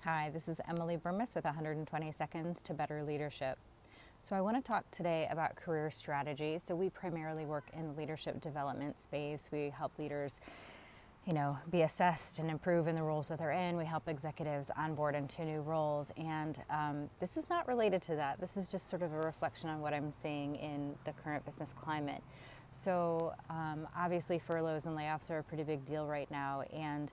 Hi, this is Emily Burmis with 120 Seconds to Better Leadership. So I want to talk today about career strategy. So we primarily work in the leadership development space. We help leaders, be assessed and improve in the roles that they're in. We help executives onboard into new roles. And this is not related to that. This is just sort of a reflection on what I'm seeing in the current business climate. So obviously furloughs and layoffs are a pretty big deal right now. And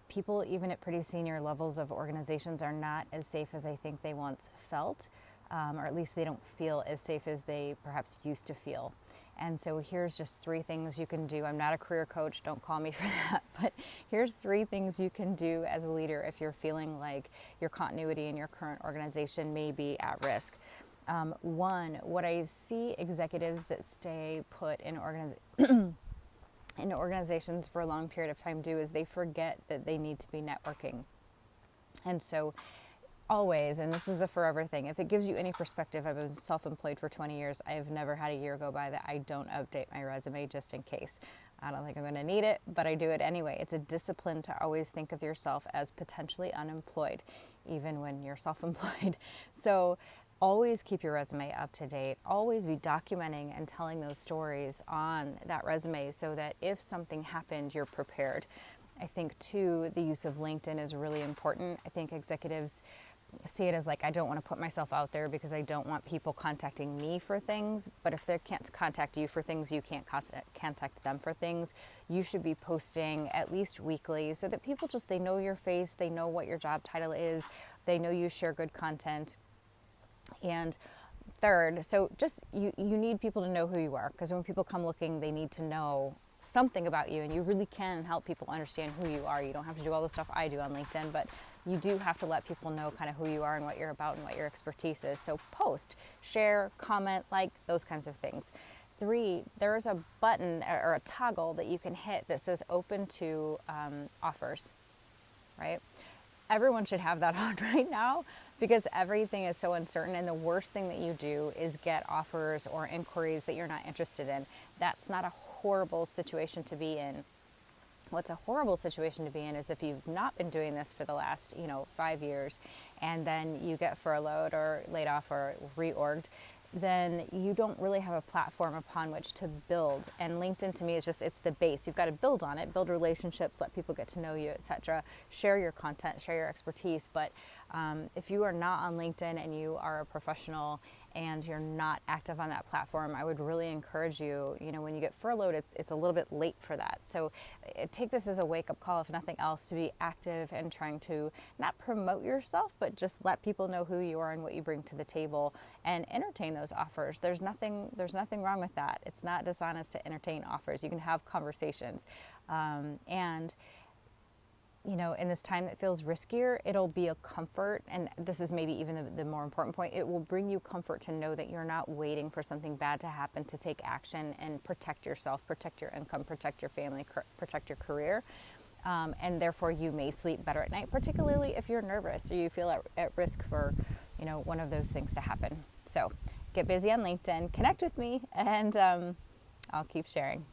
people, even at pretty senior levels of organizations, are not as safe as I think they once felt, or at least they don't feel as safe as they perhaps used to feel. And so here's just 3 things you can do. I'm not a career coach, don't call me for that, but here's 3 things you can do as a leader if you're feeling like your continuity in your current organization may be at risk. One, what I see executives that stay put in organizations for a long period of time do is they forget that they need to be networking. And so always, and this is a forever thing, if it gives you any perspective, I've been self-employed for 20 years. I've never had a year go by that I don't update my resume just in case. I don't think I'm going to need it, but I do it anyway. It's a discipline to always think of yourself as potentially unemployed, even when you're self-employed. So always keep your resume up to date. Always be documenting and telling those stories on that resume so that if something happened, you're prepared. I think, too, the use of LinkedIn is really important. I think executives see it as like, I don't want to put myself out there because I don't want people contacting me for things. But if they can't contact you for things, you can't contact them for things. You should be posting at least weekly so that people they know your face, they know what your job title is, they know you share good content. And third, so just you need people to know who you are, because when people come looking, they need to know something about you, and you really can help people understand who you are. You don't have to do all the stuff I do on LinkedIn, but you do have to let people know kind of who you are and what you're about and what your expertise is. So post, share, comment, like, those kinds of things. 3, there's a button or a toggle that you can hit that says open to offers, right? Everyone should have that on right now because everything is so uncertain, and the worst thing that you do is get offers or inquiries that you're not interested in. That's not a horrible situation to be in. What's a horrible situation to be in is if you've not been doing this for the last, 5 years, and then you get furloughed or laid off or reorged, then you don't really have a platform upon which to build. And LinkedIn to me is it's the base. You've got to build on it, build relationships, let people get to know you, etc. Share your content, share your expertise. But if you are not on LinkedIn and you are a professional and you're not active on that platform, I would really encourage you, when you get furloughed, it's a little bit late for that. So take this as a wake-up call, if nothing else, to be active and trying to not promote yourself, but just let people know who you are and what you bring to the table and entertain those offers. There's nothing wrong with that. It's not dishonest to entertain offers. You can have conversations. In this time that feels riskier, it'll be a comfort, and this is maybe even the more important point, it will bring you comfort to know that you're not waiting for something bad to happen to take action and protect yourself, protect your income, protect your family, protect your career. And therefore you may sleep better at night, particularly if you're nervous or you feel at risk for, one of those things to happen. So get busy on LinkedIn, connect with me, and I'll keep sharing.